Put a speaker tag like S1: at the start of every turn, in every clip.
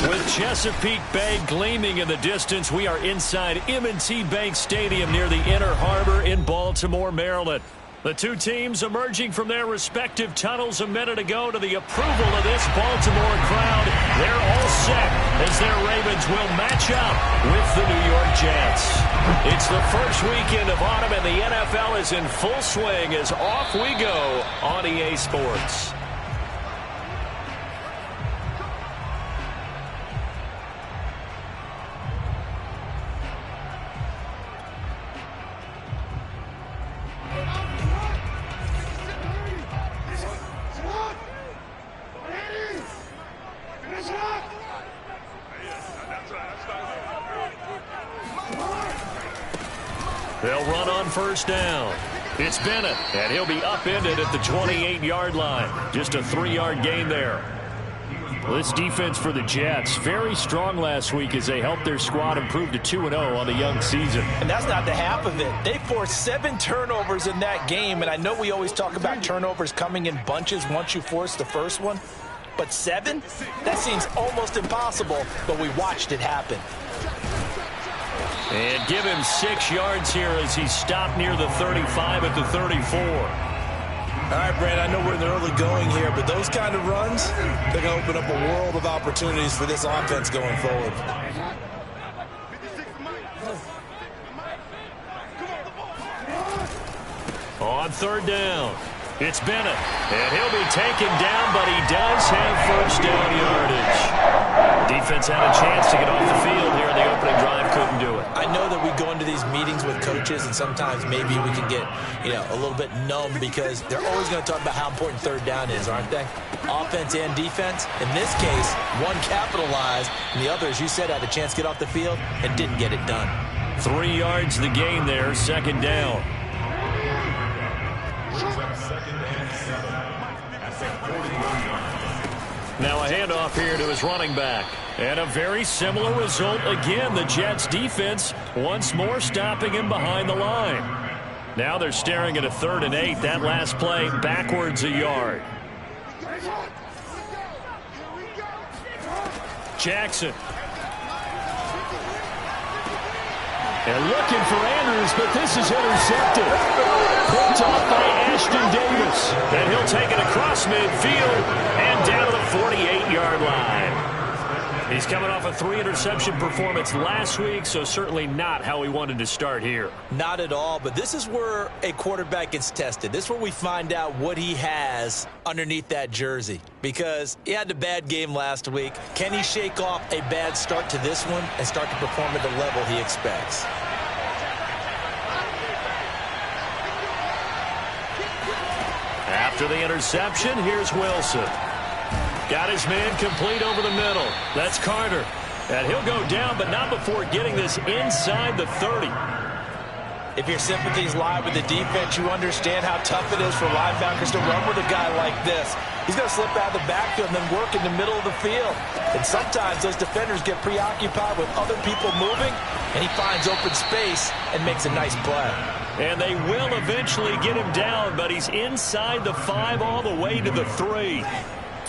S1: With Chesapeake Bay gleaming in the distance, we are inside M&T Bank Stadium near the Inner Harbor in Baltimore, Maryland. The two teams emerging from their respective tunnels a minute ago to the approval of this Baltimore crowd. They're all set as their Ravens will match up with the New York Jets. It's the first weekend of autumn and the NFL is in full swing as off we go on EA Sports. They'll run on first down. It's Bennett, and he'll be upended at the 28-yard line. Just a 3-yard gain there. Well, this defense for the Jets, very strong last week as they helped their squad improve to 2-0 on the young season.
S2: And that's not the half of it. They forced 7 turnovers in that game, and I know we always talk about turnovers coming in bunches once you force the first one. But 7? That seems almost impossible, but we watched it happen.
S1: And give him 6 yards here as he stopped near the 35 at the 34.
S2: All right, Brad, I know we're in the early going here, but those kind of runs, they're going to open up a world of opportunities for this offense going forward.
S1: On third down, it's Bennett, and he'll be taken down, but he does have first down yardage. Defense had a chance to get off the field here in the opening drive, couldn't do it.
S2: I know that we go into these meetings with coaches, and sometimes maybe we can get, a little bit numb because they're always going to talk about how important third down is, aren't they? Offense and defense. In this case, one capitalized, and the other, as you said, had a chance to get off the field and didn't get it done.
S1: 3 yards the gain there, second down. Now a handoff here to his running back. And a very similar result again. The Jets defense once more stopping him behind the line. Now they're staring at a 3rd and 8. That last play backwards a yard. Jackson. And looking for Andrews, but this is intercepted. Picked off by Ashton Davis. And he'll take it across midfield and down to the 48-yard line. He's coming off a 3-interception performance last week, so certainly not how he wanted to start here.
S2: Not at all, but this is where a quarterback gets tested. This is where we find out what he has underneath that jersey. Because he had a bad game last week. Can he shake off a bad start to this one and start to perform at the level he expects?
S1: After the interception, here's Wilson. Got his man complete over the middle. That's Carter. And he'll go down, but not before getting this inside the 30.
S2: If your sympathies lie with the defense, you understand how tough it is for linebackers to run with a guy like this. He's going to slip out of the backfield and then work in the middle of the field. And sometimes those defenders get preoccupied with other people moving, and he finds open space and makes a nice play.
S1: And they will eventually get him down, but he's inside the 5 all the way to the 3.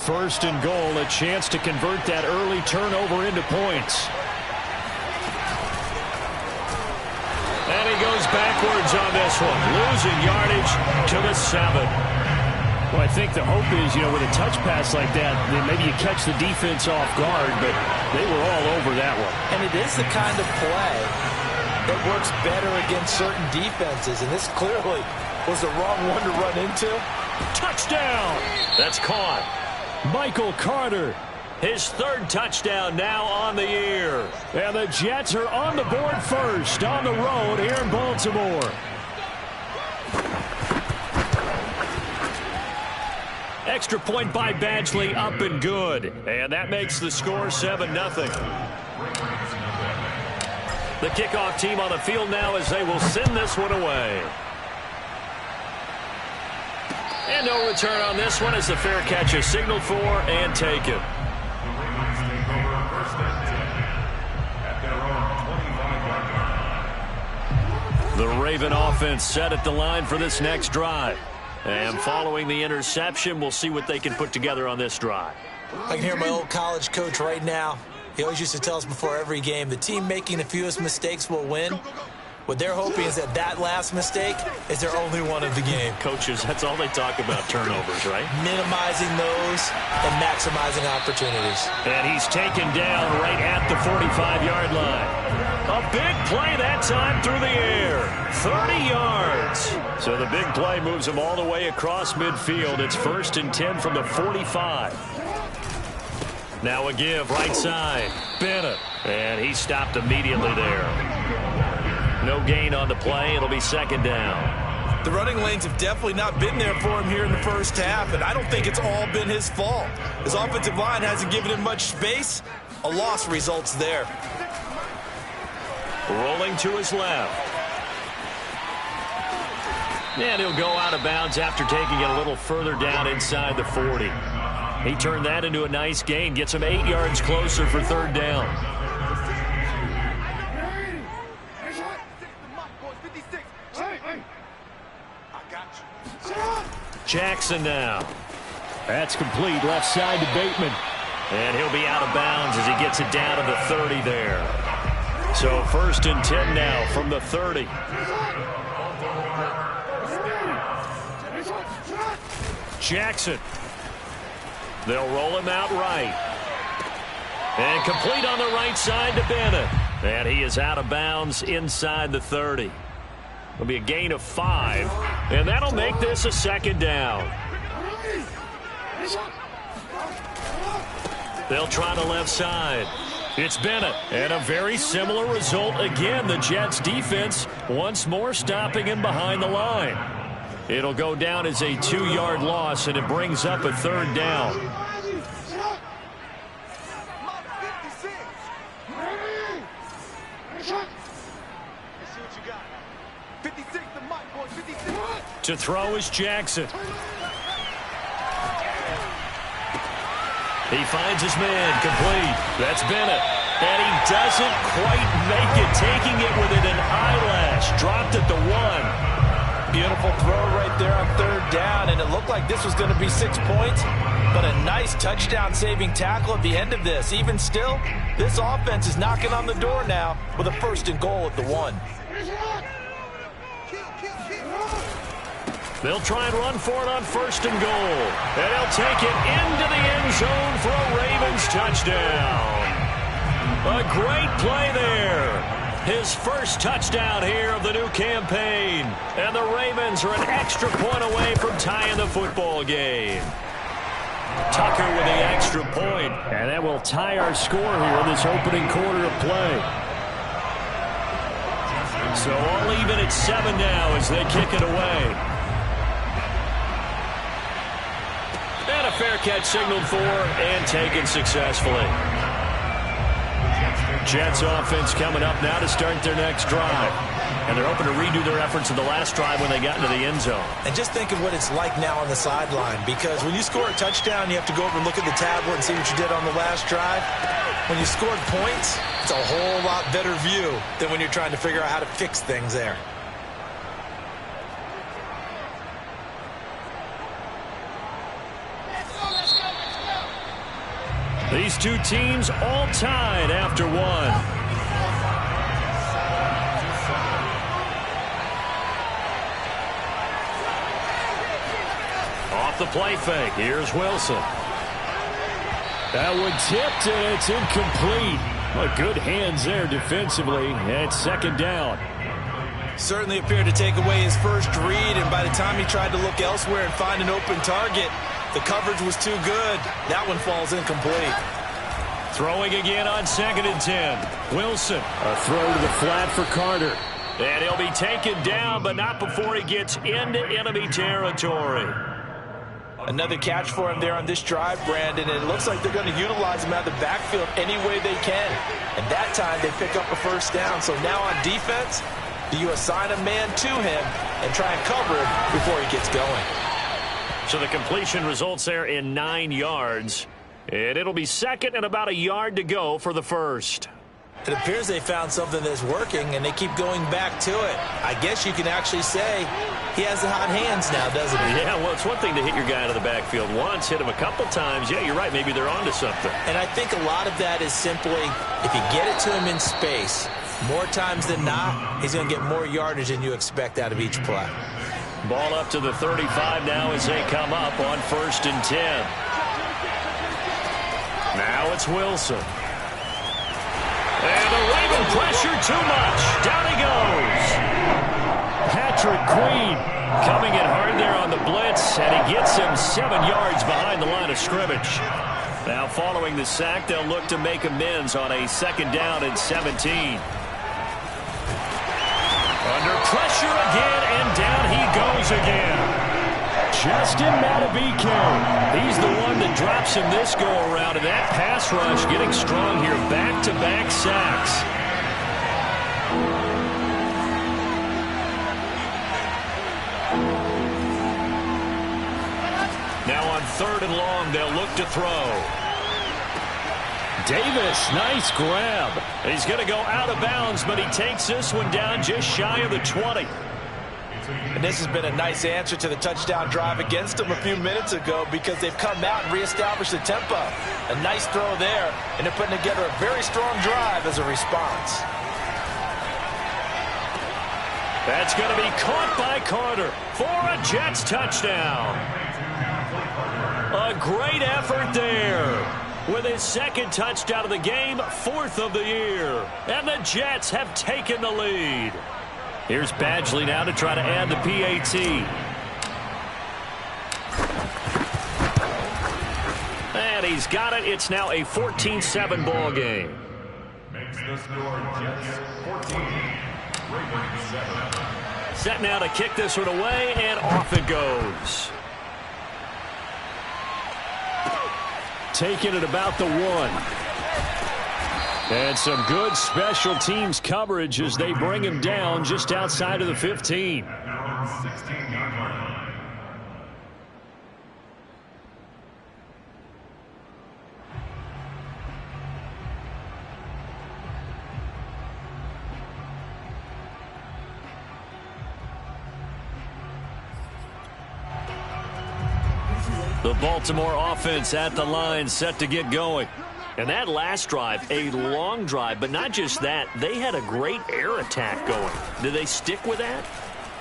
S1: First and goal, a chance to convert that early turnover into points. And he goes backwards on this one, losing yardage to the 7. Well, I think the hope is, with a touch pass like that, then maybe you catch the defense off guard, but they were all over that one.
S2: And it is the kind of play that works better against certain defenses, and this clearly was the wrong one to run into.
S1: Touchdown! That's caught. Michael Carter, his 3rd touchdown now on the year. And the Jets are on the board first on the road here in Baltimore. Extra point by Badgley, up and good. And that makes the score 7-0. The kickoff team on the field now as they will send this one away. And no return on this one as the fair catch is signaled for and taken. The Raven offense set at the line for this next drive. And following the interception, we'll see what they can put together on this drive.
S2: I can hear my old college coach right now. He always used to tell us before every game, the team making the fewest mistakes will win. What they're hoping is that last mistake is their only one of the game.
S1: Coaches, that's all they talk about, turnovers, right?
S2: Minimizing those and maximizing opportunities.
S1: And he's taken down right at the 45-yard line. A big play that time through the air. 30 yards. So the big play moves him all the way across midfield. It's 1st and 10 from the 45. Now a give right side. Bennett. And he stopped immediately there. No gain on the play. It'll be 2nd down.
S2: The running lanes have definitely not been there for him here in the first half, and I don't think it's all been his fault. His offensive line hasn't given him much space. A loss results there.
S1: Rolling to his left. And he'll go out of bounds after taking it a little further down inside the 40. He turned that into a nice gain. Gets him 8 yards closer for 3rd down. Jackson now. That's complete. Left side to Bateman. And he'll be out of bounds as he gets it down to the 30 there. So 1st and 10 now from the 30. Jackson. They'll roll him out right. And complete on the right side to Bennett. And he is out of bounds inside the 30. It'll be a gain of 5, and that'll make this a 2nd down. They'll try the left side. It's Bennett, and a very similar result again. The Jets defense once more stopping him behind the line. It'll go down as a 2-yard loss, and it brings up a 3rd down. To throw is Jackson. He finds his man, complete. That's Bennett. And he doesn't quite make it, taking it within an eyelash. Dropped at the 1.
S2: Beautiful throw right there on 3rd down, and it looked like this was going to be 6 points, but a nice touchdown-saving tackle at the end of this. Even still, this offense is knocking on the door now with a 1st and goal at the 1.
S1: They'll try and run for it on 1st and goal. And he'll take it into the end zone for a Ravens touchdown. A great play there. His first touchdown here of the new campaign. And the Ravens are an extra point away from tying the football game. Tucker with the extra point. And that will tie our score here in this opening quarter of play. So all even at 7 now as they kick it away. And a fair catch signaled for and taken successfully. Jets offense coming up now to start their next drive. And they're hoping to redo their efforts in the last drive when they got into the end zone.
S2: And just think of what it's like now on the sideline, because when you score a touchdown, you have to go over and look at the tablet and see what you did on the last drive. When you scored points, it's a whole lot better view than when you're trying to figure out how to fix things there.
S1: These two teams all tied after 1. Off the play fake. Here's Wilson. That one tipped, and it's incomplete. But good hands there defensively. And 2nd down.
S2: Certainly appeared to take away his first read, and by the time he tried to look elsewhere and find an open target, the coverage was too good. That one falls incomplete.
S1: Throwing again on 2nd and 10. Wilson. A throw to the flat for Carter. And he'll be taken down, but not before he gets into enemy territory.
S2: Another catch for him there on this drive, Brandon, and it looks like they're going to utilize him out of the backfield any way they can. And that time they pick up a 1st down. So now on defense, do you assign a man to him and try and cover him before he gets going?
S1: So the completion results there in 9 yards. And it'll be 2nd and about a yard to go for the 1st.
S2: It appears they found something that's working, and they keep going back to it. I guess you can actually say he has the hot hands now, doesn't he?
S1: Yeah, well, it's one thing to hit your guy out of the backfield once, hit him a couple times. Yeah, you're right. Maybe they're onto something.
S2: And I think a lot of that is simply if you get it to him in space, more times than not, he's going to get more yardage than you expect out of each play.
S1: Ball up to the 35 now as they come up on 1st and 10. Now it's Wilson. And the Raven pressure too much. Down he goes. Patrick Queen coming in hard there on the blitz, and he gets him 7 yards behind the line of scrimmage. Now following the sack, they'll look to make amends on a 2nd down and 17. Under pressure again, and down he goes again. Justin Madubuike. He's the one that drops him this go-around, and that pass rush getting strong here. Back-to-back sacks. Now on 3rd and long, they'll look to throw. Davis, nice grab. He's going to go out of bounds, but he takes this one down just shy of the 20.
S2: And this has been a nice answer to the touchdown drive against them a few minutes ago because they've come out and reestablished the tempo. A nice throw there, and they're putting together a very strong drive as a response.
S1: That's going to be caught by Carter for a Jets touchdown. A great effort there. With his 2nd touchdown of the game, 4th of the year. And the Jets have taken the lead. Here's Badgley now to try to add the PAT. And he's got it. It's now a 14-7 ball game.
S3: Makes the score Jets 14, Ravens 7.
S1: Set now to kick this one away, and off it goes. Taking it about the 1. And some good special teams coverage as they bring him down just outside of the 15. The Baltimore offense at the line, set to get going. And that last drive, a long drive, but not just that. They had a great air attack going. Did they stick with that?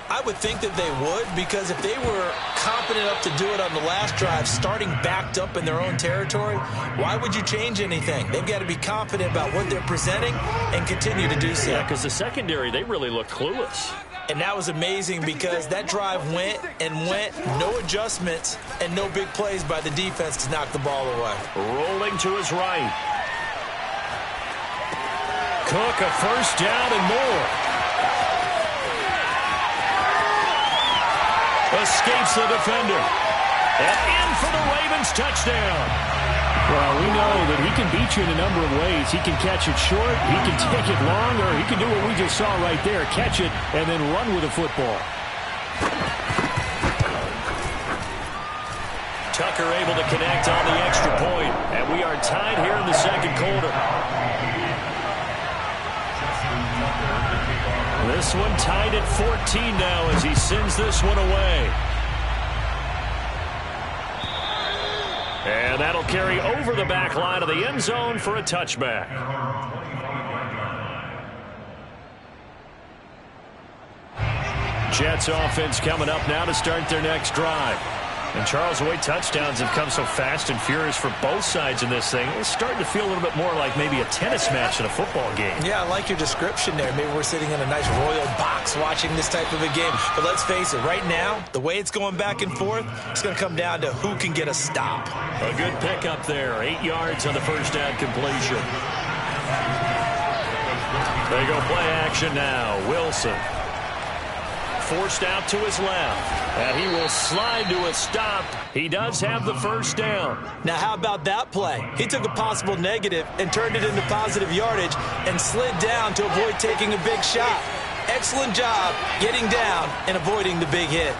S2: I would think that they would, because if they were confident enough to do it on the last drive, starting backed up in their own territory, why would you change anything? They've got to be confident about what they're presenting and continue to do so.
S1: Yeah, because the secondary, they really looked clueless.
S2: And that was amazing because that drive went and went, no adjustments, and no big plays by the defense to knock the ball away.
S1: Rolling to his right. Cook, a 1st down and more. Escapes the defender. And in for the Ravens touchdown. Well, we know that he can beat you in a number of ways. He can catch it short, he can take it long, or he can do what we just saw right there, catch it and then run with the football. Tucker able to connect on the extra point, and we are tied here in the 2nd quarter. This one tied at 14 now as he sends this one away. And that'll carry over the back line of the end zone for a touchback. Jets offense coming up now to start their next drive. And Charles, the way touchdowns have come so fast and furious for both sides in this thing, it's starting to feel a little bit more like maybe a tennis match in a football game.
S2: Yeah, I like your description there. Maybe we're sitting in a nice royal box watching this type of a game. But let's face it, right now, the way it's going back and forth, it's going to come down to who can get a stop.
S1: A good pickup there. 8 yards on the 1st down completion. They go play action now. Wilson. Forced out to his left. And he will slide to a stop. He does have the 1st down.
S2: Now, how about that play? He took a possible negative and turned it into positive yardage and slid down to avoid taking a big shot. Excellent job getting down and avoiding the big hit.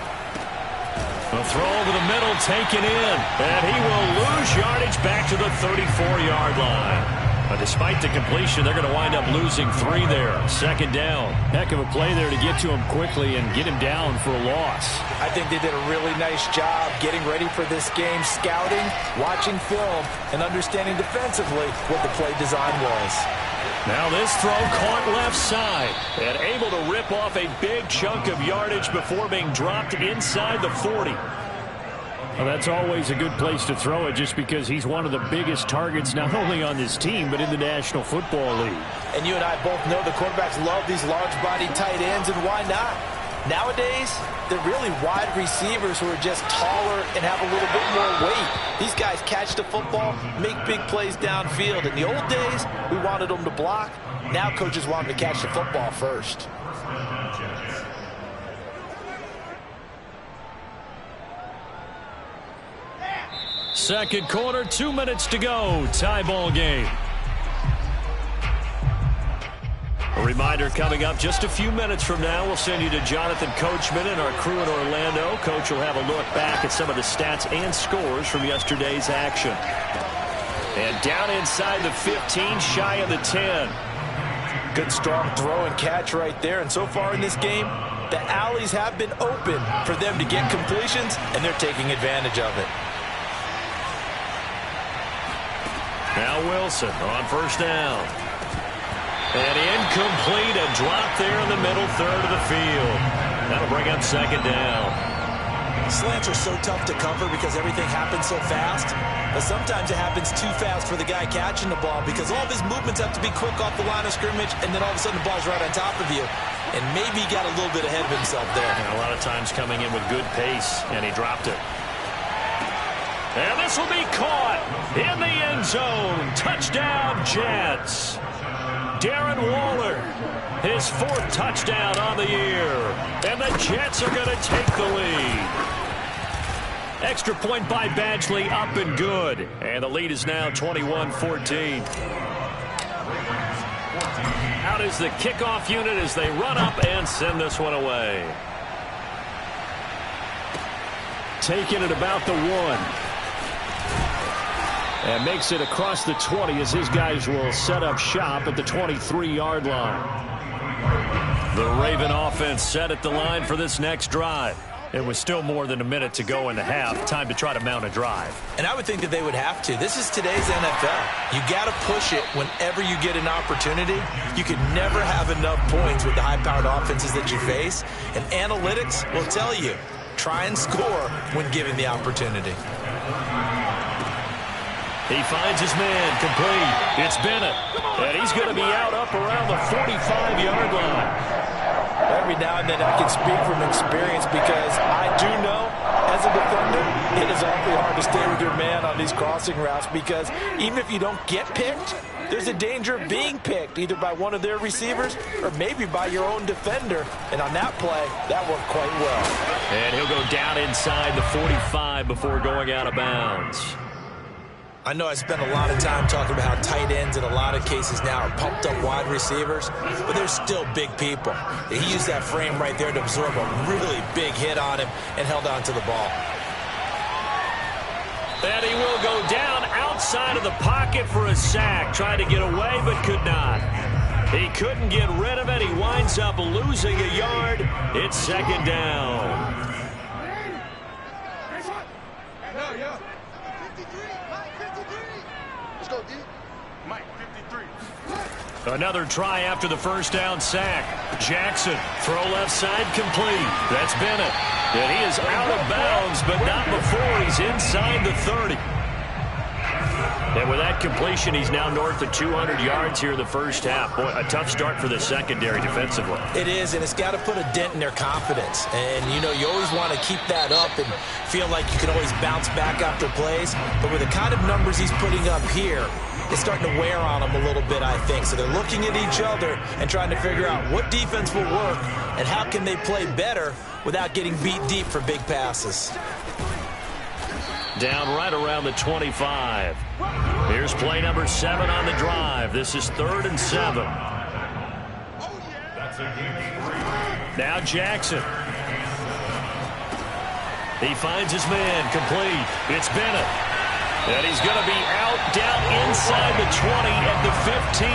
S1: The throw over the middle taken in. And he will lose yardage back to the 34-yard line. Despite the completion, they're going to wind up losing 3 there. Second down.
S4: Heck of a play there to get to him quickly and get him down for a loss.
S2: I think they did a really nice job getting ready for this game, scouting, watching film, and understanding defensively what the play design was.
S1: Now this throw caught left side and able to rip off a big chunk of yardage before being dropped inside the 40.
S4: Well, that's always a good place to throw it just because he's one of the biggest targets not only on this team but in the National Football League.
S2: And you and I both know the quarterbacks love these large-bodied tight ends, and why not? Nowadays, they're really wide receivers who are just taller and have a little bit more weight. These guys catch the football, make big plays downfield. In the old days, we wanted them to block. Now coaches want them to catch the football first.
S1: Second quarter, 2 minutes to go. Tie ball game. A reminder coming up just a few minutes from now. We'll send you to Jonathan Coachman and our crew in Orlando. Coach will have a look back at some of the stats and scores from yesterday's action. And down inside the 15, shy of the 10.
S2: Good strong throw and catch right there. And so far in this game, the alleys have been open for them to get completions, and they're taking advantage of it.
S1: Now Wilson on first down. And incomplete, a drop there in the middle third of the field. That'll bring up second down.
S2: Slants are so tough to cover because everything happens so fast. But sometimes it happens too fast for the guy catching the ball because all of his movements have to be quick off the line of scrimmage, and then all of a sudden the ball's right on top of you. And maybe he got a little bit ahead of himself there.
S1: And a lot of times coming in with good pace, and he dropped it. And this will be caught in the end zone. Touchdown, Jets. Darren Waller, his 4th touchdown on the year. And the Jets are going to take the lead. Extra point by Badgley, up and good. And the lead is now 21-14. Out is the kickoff unit as they run up and send this one away.
S4: Taking it about the 1. And makes it across the 20 as his guys will set up shop at the 23-yard line.
S1: The Raven offense set at the line for this next drive. It was still more than a minute to go in the half. Time to try to mount a drive.
S2: And I would think that they would have to. This is today's NFL. You got to push it whenever you get an opportunity. You can never have enough points with the high-powered offenses that you face. And analytics will tell you, try and score when given the opportunity.
S1: He finds his man, complete. It's Bennett, and he's going to be out up around the 45-yard line.
S2: Every now and then I can speak from experience because I do know, as a defender, it is awfully hard to stay with your man on these crossing routes because even if you don't get picked, there's a danger of being picked either by one of their receivers or maybe by your own defender. And on that play, that worked quite well.
S1: And he'll go down inside the 45 before going out of bounds.
S2: I know I spent a lot of time talking about how tight ends in a lot of cases now are pumped up wide receivers, but they're still big people. He used that frame right there to absorb a really big hit on him and held on to the ball.
S1: And he will go down outside of the pocket for a sack. Tried to get away, but could not. He couldn't get rid of it. He winds up losing a yard. It's second down. Another try after the first down sack. Jackson, throw left side, complete. That's Bennett. And he is out of bounds, but not before he's inside the 30. And with that completion, he's now north of 200 yards here in the first half. Boy, a tough start for the secondary defensively.
S2: It is, and it's got to put a dent in their confidence. And, you know, you always want to keep that up and feel like you can always bounce back after plays. But with the kind of numbers he's putting up here, it's starting to wear on them a little bit, I think. So they're looking at each other and trying to figure out what defense will work and how can they play better without getting beat deep for big passes.
S1: Down right around the 25. Here's play number 7 on the drive. This is 3rd and 7. Now Jackson. He finds his man, complete. It's Bennett. And he's going to be out down inside the 20 at the 15.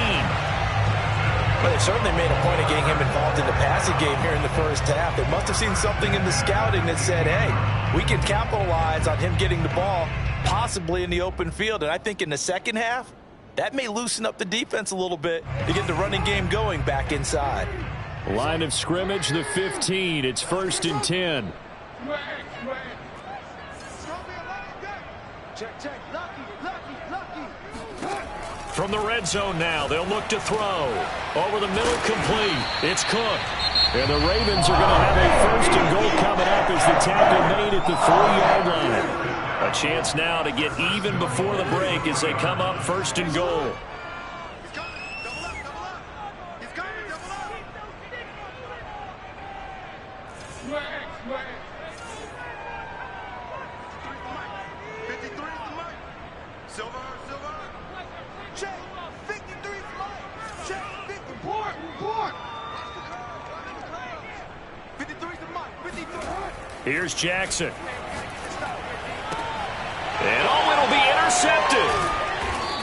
S2: But they've certainly made a point of getting him involved in the passing game here in the first half. They must have seen something in the scouting that said, hey, we can capitalize on him getting the ball, possibly in the open field. And I think in the second half, that may loosen up the defense a little bit to get the running game going back inside.
S4: Line of scrimmage, the 15. It's 1st and 10.
S1: From the red zone now, they'll look to throw. Over the middle, complete. It's Cook. And the Ravens are going to have a 1st and goal coming up as the tackle made at the 3-yard line. A chance now to get even before the break as they come up 1st and goal. Here's Jackson. And it'll be intercepted.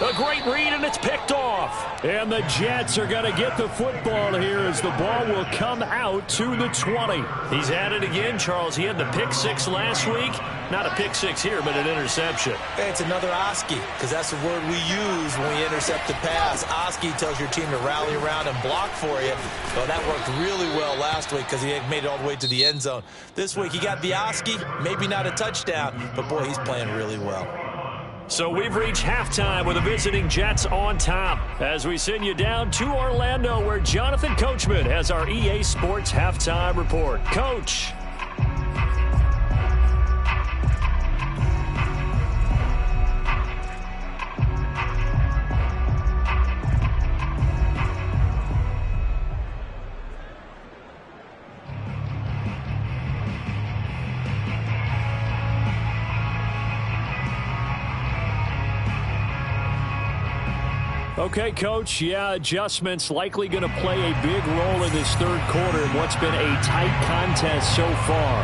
S1: A great read, and it's picked off.
S4: And the Jets are going to get the football here as the ball will come out to the 20.
S1: He's at it again, Charles. He had the pick 6 last week. Not a pick 6 here, but an interception.
S2: Hey, it's another Oski, because that's the word we use when we intercept a pass. Oski tells your team to rally around and block for you. Well, that worked really well last week because he made it all the way to the end zone. This week, he got the Oski, maybe not a touchdown, but boy, he's playing really well.
S1: So we've reached halftime with the visiting Jets on top as we send you down to Orlando where Jonathan Coachman has our EA Sports halftime report. Coach.
S4: Okay, Coach, adjustments likely going to play a big role in this third quarter in what's been a tight contest so far.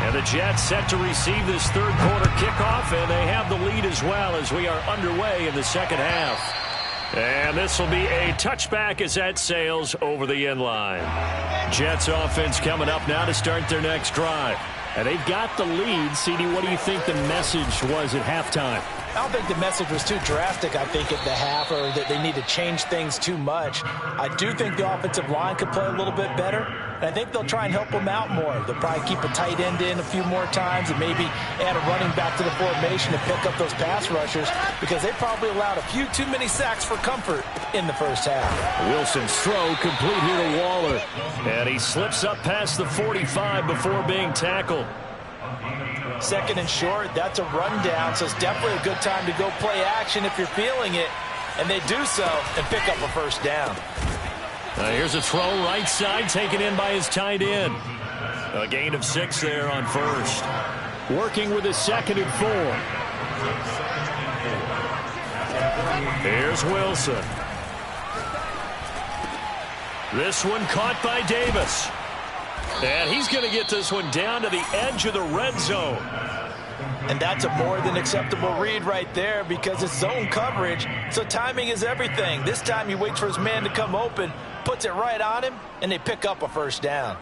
S1: And the Jets set to receive this third quarter kickoff, and they have the lead as well as we are underway in the second half. And this will be a touchback as that sails over the end line. Jets offense coming up now to start their next drive.
S4: And they've got the lead. CD, what do you think the message was at halftime?
S2: I don't think the message was too drastic, I think, at the half, or that they need to change things too much. I do think the offensive line could play a little bit better, and I think they'll try and help them out more. They'll probably keep a tight end in a few more times and maybe add a running back to the formation to pick up those pass rushers because they probably allowed a few too many sacks for comfort in the first half.
S4: Wilson's throw complete here to Waller.
S1: And he slips up past the 45 before being tackled.
S2: 2nd and short, that's a rundown, so it's definitely a good time to go play action if you're feeling it. And they do so and pick up a first down.
S1: Here's a throw right side taken in by his tight end. A gain of 6 there on first.
S4: Working with a 2nd and 4.
S1: Here's Wilson. This one caught by Davis. And he's going to get this one down to the edge of the red zone.
S2: And that's a more than acceptable read right there because it's zone coverage, so timing is everything. This time he waits for his man to come open, puts it right on him, and they pick up a first down.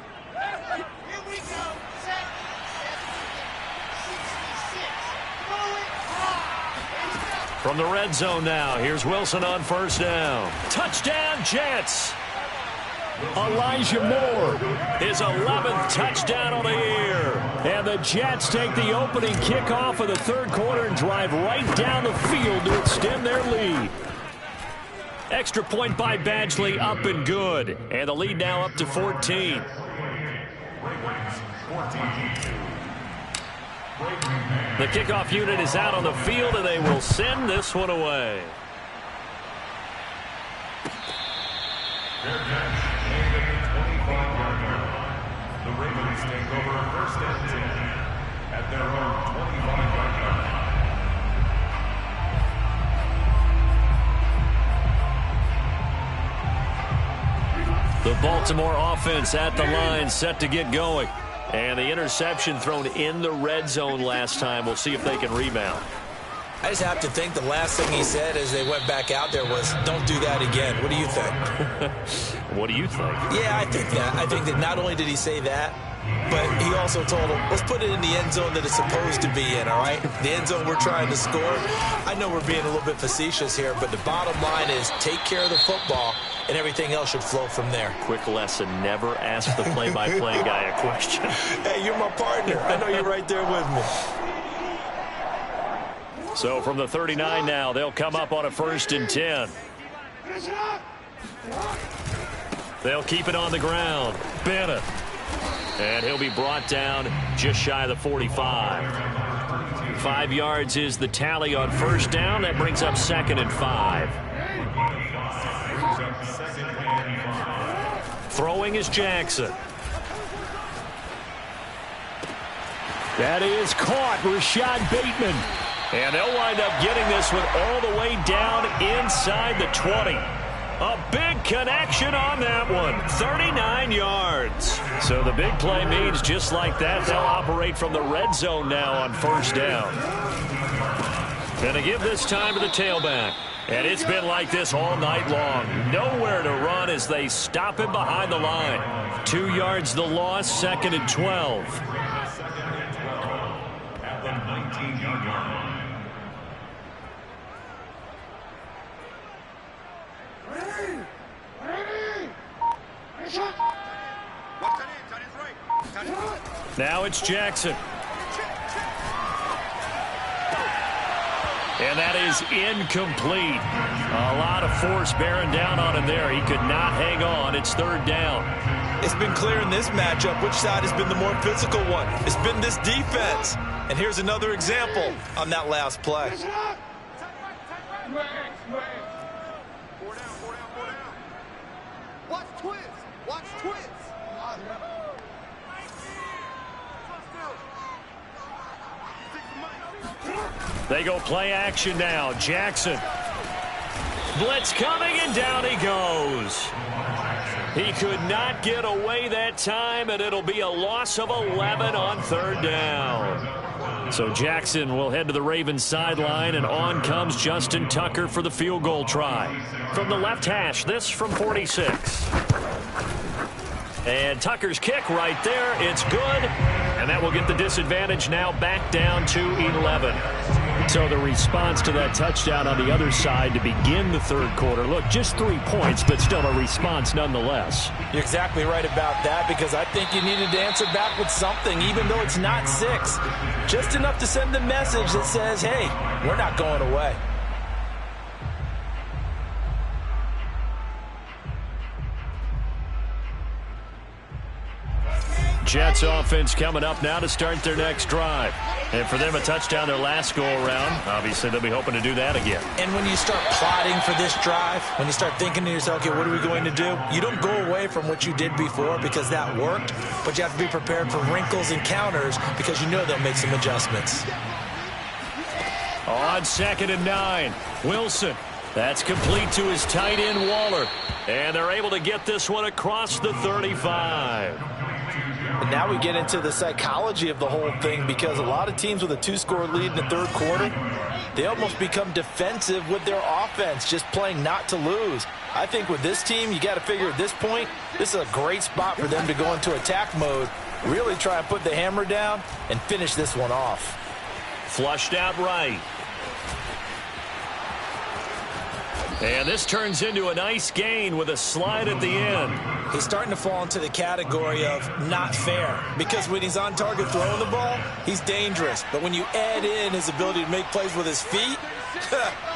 S1: From the red zone now, here's Wilson on first down. Touchdown, Jets!
S4: Elijah Moore,
S1: his 11th touchdown on the year.
S4: And the Jets take the opening kickoff of the third quarter and drive right down the field to extend their lead.
S1: Extra point by Badgley, up and good. And the lead now up to 14. The kickoff unit is out on the field, and they will send this one away.
S3: The Ravens take over 1st and 10 at their own 25-yard line.
S1: The Baltimore offense at the line, set to get going. And the interception thrown in the red zone last time. We'll see if they can rebound.
S2: I just have to think the last thing he said as they went back out there was, don't do that again. What do you think?
S4: What do you think?
S2: Yeah, I think that. I think that not only did he say that, but he also told him, let's put it in the end zone that it's supposed to be in, all right? The end zone we're trying to score. I know we're being a little bit facetious here, but the bottom line is take care of the football, and everything else should flow from there.
S4: Quick lesson, never ask the play-by-play guy a question.
S2: Hey, you're my partner. I know you're right there with me.
S1: So from the 39 now, they'll come up on a 1st and 10. They'll keep it on the ground. Bennett. And he'll be brought down just shy of the 45. 5 yards is the tally on 1st down. That brings up 2nd and 5. Throwing is Jackson. That is caught. Rashad Bateman. And they'll wind up getting this one all the way down inside the 20. A big connection on that one. 39 yards. So the big play means just like that, they'll operate from the red zone now on 1st down. Gonna give this time to the tailback. And it's been like this all night long. Nowhere to run as they stop him behind the line. 2 yards the loss, 2nd and 12.
S3: At the 19-yard line.
S1: Now it's Jackson. And that is incomplete. A lot of force bearing down on him there. He could not hang on. It's 3rd down.
S2: It's been clear in this matchup which side has been the more physical one. It's been this defense. And here's another example on that last play.
S5: Watch twins. Watch twins.
S1: They go play action now. Jackson. Blitz coming, and down he goes. He could not get away that time, and it'll be a loss of 11 on 3rd down. So Jackson will head to the Ravens sideline, and on comes Justin Tucker for the field goal try. From the left hash, this from 46. And Tucker's kick right there. It's good. And that will get the disadvantage now back down to 11. So the response to that touchdown on the other side to begin the 3rd quarter. Look, just 3 points, but still a response nonetheless.
S2: You're exactly right about that, because I think you needed to answer back with something, even though it's not 6. Just enough to send the message that says, hey, we're not going away.
S1: Jets offense coming up now to start their next drive. And for them, a touchdown their last go-around. Obviously, they'll be hoping to do that again.
S2: And when you start plotting for this drive, when you start thinking to yourself, okay, what are we going to do? You don't go away from what you did before because that worked, but you have to be prepared for wrinkles and counters because you know they'll make some adjustments.
S1: On 2nd and 9, Wilson. That's complete to his tight end, Waller. And they're able to get this one across the 35.
S2: And now we get into the psychology of the whole thing, because a lot of teams with a 2-score lead in the 3rd quarter, they almost become defensive with their offense, just playing not to lose. I think with this team, you got to figure at this point, this is a great spot for them to go into attack mode, really try and put the hammer down and finish this one off.
S1: Flushed out right. And this turns into a nice gain with a slide at the end.
S2: He's starting to fall into the category of not fair, because when he's on target throwing the ball, he's dangerous. But when you add in his ability to make plays with his feet,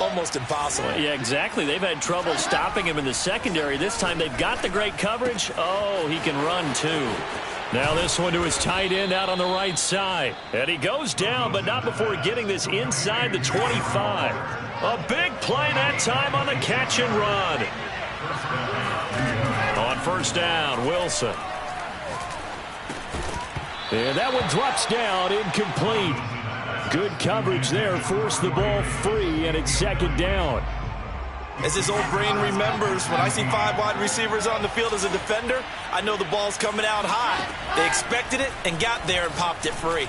S2: almost impossible.
S1: Yeah, exactly. They've had trouble stopping him in the secondary. This time they've got the great coverage. Oh, he can run too. Now this one to his tight end out on the right side. And he goes down, but not before getting this inside the 25. A big play that time on the catch and run. On 1st down, Wilson. And that one drops down, incomplete. Good coverage there, forced the ball free, and it's 2nd down.
S2: As his old brain remembers, when I see 5 wide receivers on the field as a defender, I know the ball's coming out high. They expected it and got there and popped it free.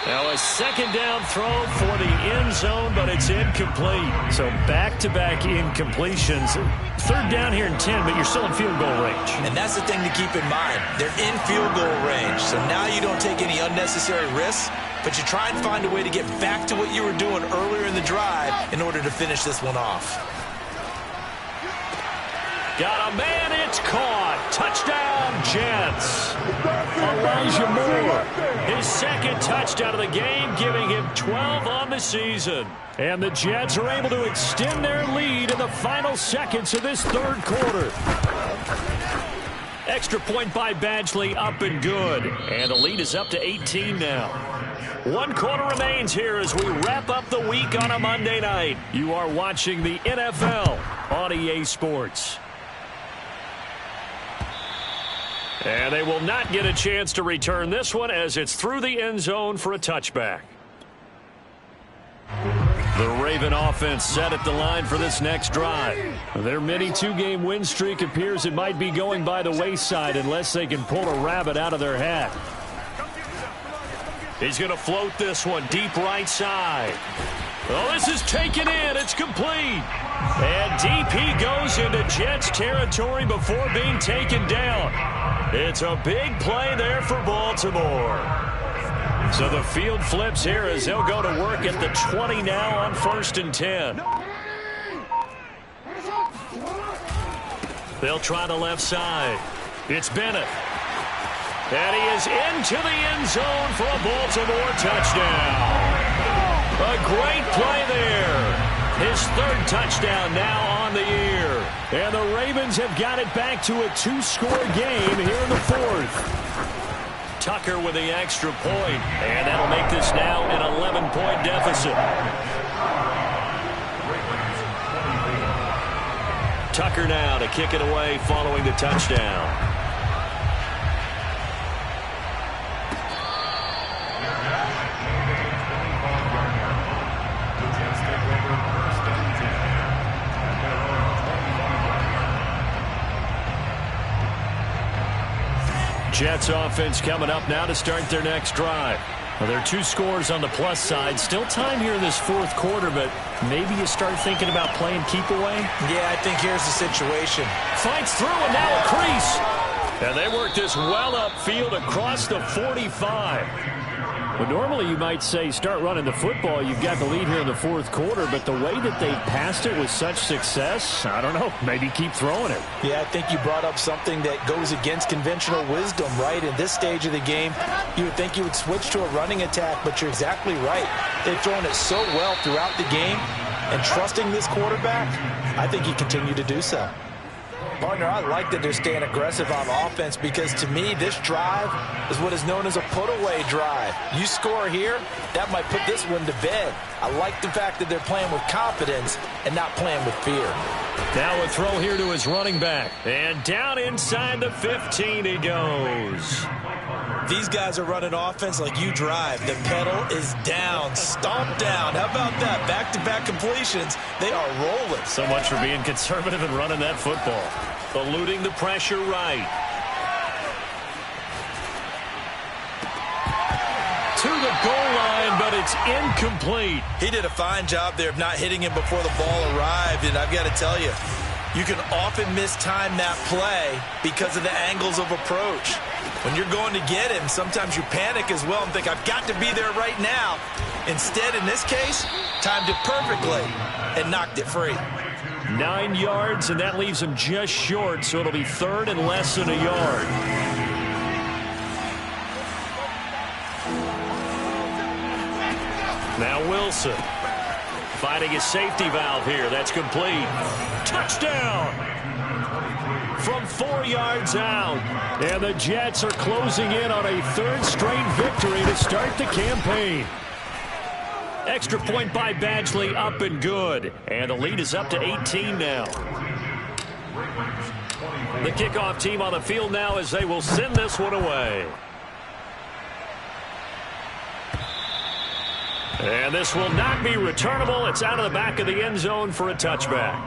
S1: Now a second down throw for the end zone, but it's incomplete.
S4: So back-to-back incompletions. Third down here in 10, but you're still in field goal range.
S2: And that's the thing to keep in mind. They're in field goal range, so now you don't take any unnecessary risks, but you try and find a way to get back to what you were doing earlier in the drive in order to finish this one off.
S1: Got a man, it's caught. Touchdown, Jets. Elijah Moore, his second touchdown of the game, giving him 12 on the season. And the Jets are able to extend their lead in the final seconds of this third quarter. Extra point by Badgley, up and good. And the lead is up to 18 now. 1 quarter remains here as we wrap up the week on a Monday night. You are watching the NFL on EA Sports. And they will not get a chance to return this one as it's through the end zone for a touchback. The Raven offense set at the line for this next drive. Their mini 2-game win streak appears it might be going by the wayside unless they can pull a rabbit out of their hat. He's going to float this one deep right side. Oh, this is taken in. It's complete. And deep he goes into Jets territory before being taken down. It's a big play there for Baltimore. So the field flips here as they'll go to work at the 20 now on 1st and 10. They'll try the left side. It's Bennett. And he is into the end zone for a Baltimore touchdown. A great play there. His third touchdown now on the year. And the Ravens have got it back to a 2-score game here in the fourth. Tucker with the extra point. And that'll make this now an 11-point deficit. Tucker now to kick it away following the touchdown. Jets offense coming up now to start their next drive. Well, there are 2 scores on the plus side. Still time here in this fourth quarter, but maybe you start thinking about playing keep away?
S2: Yeah, I think here's the situation.
S1: Fights through and now a crease. And they work this well upfield across the 45.
S4: Well, normally you might say start running the football. You've got the lead here in the fourth quarter, but the way that they passed it with such success, I don't know, maybe keep throwing it.
S2: Yeah, I think you brought up something that goes against conventional wisdom, right? In this stage of the game, you would think you would switch to a running attack, but you're exactly right. They've thrown it so well throughout the game, and trusting this quarterback, I think you continue to do so. Partner, I like that they're staying aggressive on offense because, to me, this drive is what is known as a put-away drive. You score here, that might put this one to bed. I like the fact that they're playing with confidence and not playing with fear.
S1: Now a throw here to his running back. And down inside the 15 he goes.
S2: These guys are running offense like you drive. The pedal is down, stomped down. How about that? Back-to-back completions. They are rolling.
S1: So much for being conservative and running that football. Eluding the pressure right. To the goal line, but it's incomplete.
S2: He did a fine job there of not hitting him before the ball arrived, and I've got to tell you, you can often mistime that play because of the angles of approach. When you're going to get him, sometimes you panic as well and think, I've got to be there right now. Instead, in this case, timed it perfectly and knocked it free.
S1: 9 yards, and that leaves him just short, so it'll be third and less than a yard. Now Wilson finding a safety valve here. That's complete. Touchdown from 4 yards out. And the Jets are closing in on a third straight victory to start the campaign. Extra point by Badgley, up and good. And the lead is up to 18 now. The kickoff team on the field now as they will send this one away. And this will not be returnable. It's out of the back of the end zone for a touchback.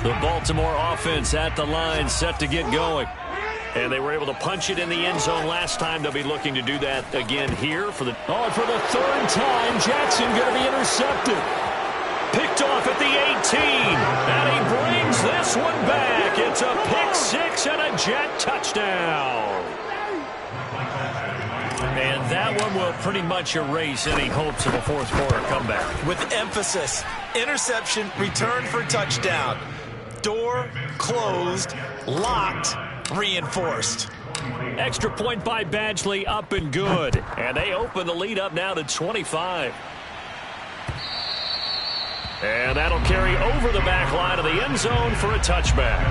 S1: The Baltimore offense at the line, set to get going. And they were able to punch it in the end zone last time. They'll be looking to do that again here for the third time. Jackson going to be intercepted. Picked off at the 18. And he brings this one back. It's a pick six and a Jet touchdown. And that one will pretty much erase any hopes of a fourth quarter comeback.
S2: With emphasis, interception, return for touchdown. Door closed, locked, reinforced.
S1: Extra point by Badgley, up and good. And they open the lead up now to 25. And that'll carry over the back line of the end zone for a touchback.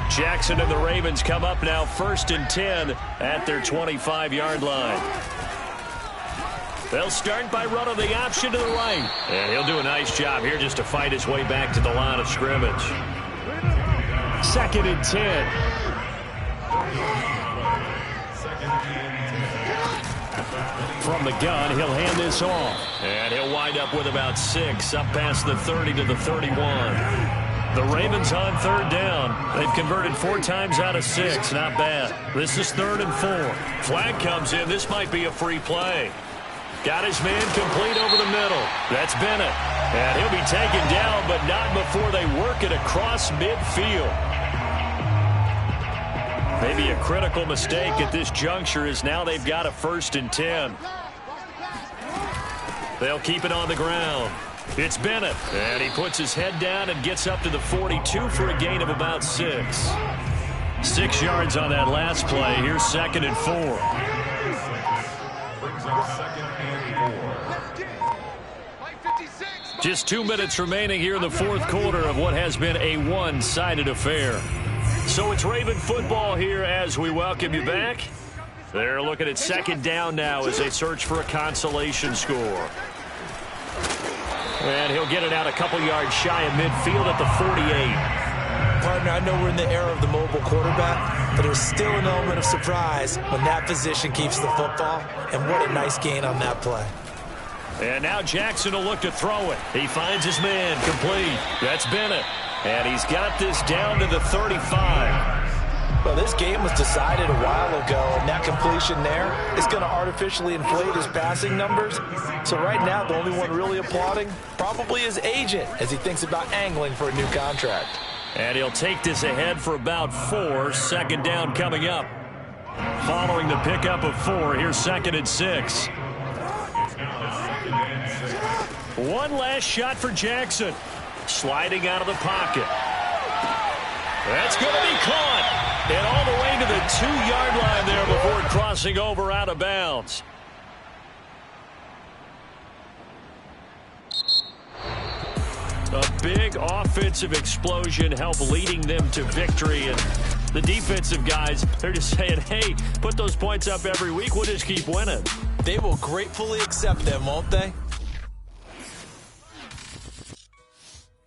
S1: Jackson and the Ravens come up now 1st and 10 at their 25-yard line. They'll start by running the option to the right. And he'll do a nice job here just to fight his way back to the line of scrimmage. 2nd and 10. From the gun, he'll hand this off. And he'll wind up with about 6, up past the 30 to the 31. The Ravens on 3rd down. They've converted 4 times out of 6. Not bad. This is 3rd and 4. Flag comes in. This might be a free play. Got his man complete over the middle. That's Bennett. And he'll be taken down, but not before they work it across midfield. Maybe a critical mistake at this juncture is now they've got a 1st and 10. They'll keep it on the ground. It's Bennett. And he puts his head down and gets up to the 42 for a gain of about 6. 6 yards on that last play. Here's 2nd and 4. Just 2 minutes remaining here in the 4th quarter of what has been a one-sided affair. So it's Raven football here as we welcome you back. They're looking at 2nd down now as they search for a consolation score. And he'll get it out a couple yards shy of midfield at the 48.
S2: Partner, I know we're in the era of the mobile quarterback, but there's still an element of surprise when that position keeps the football. And what a nice gain on that play.
S1: And now Jackson will look to throw it. He finds his man complete. That's Bennett. And he's got this down to the 35.
S2: Well, this game was decided a while ago, and that completion there is going to artificially inflate his passing numbers. So right now, the only one really applauding probably his agent as he thinks about angling for a new contract.
S1: And he'll take this ahead for about 4. 2nd down coming up. Following the pickup of 4, here's 2nd and 6. One last shot for Jackson. Sliding out of the pocket. That's going to be caught. And all the way to the 2-yard line there before crossing over out of bounds. A big offensive explosion helped leading them to victory. And the defensive guys, they're just saying, hey, put those points up every week. We'll just keep winning.
S2: They will gratefully accept them, won't they?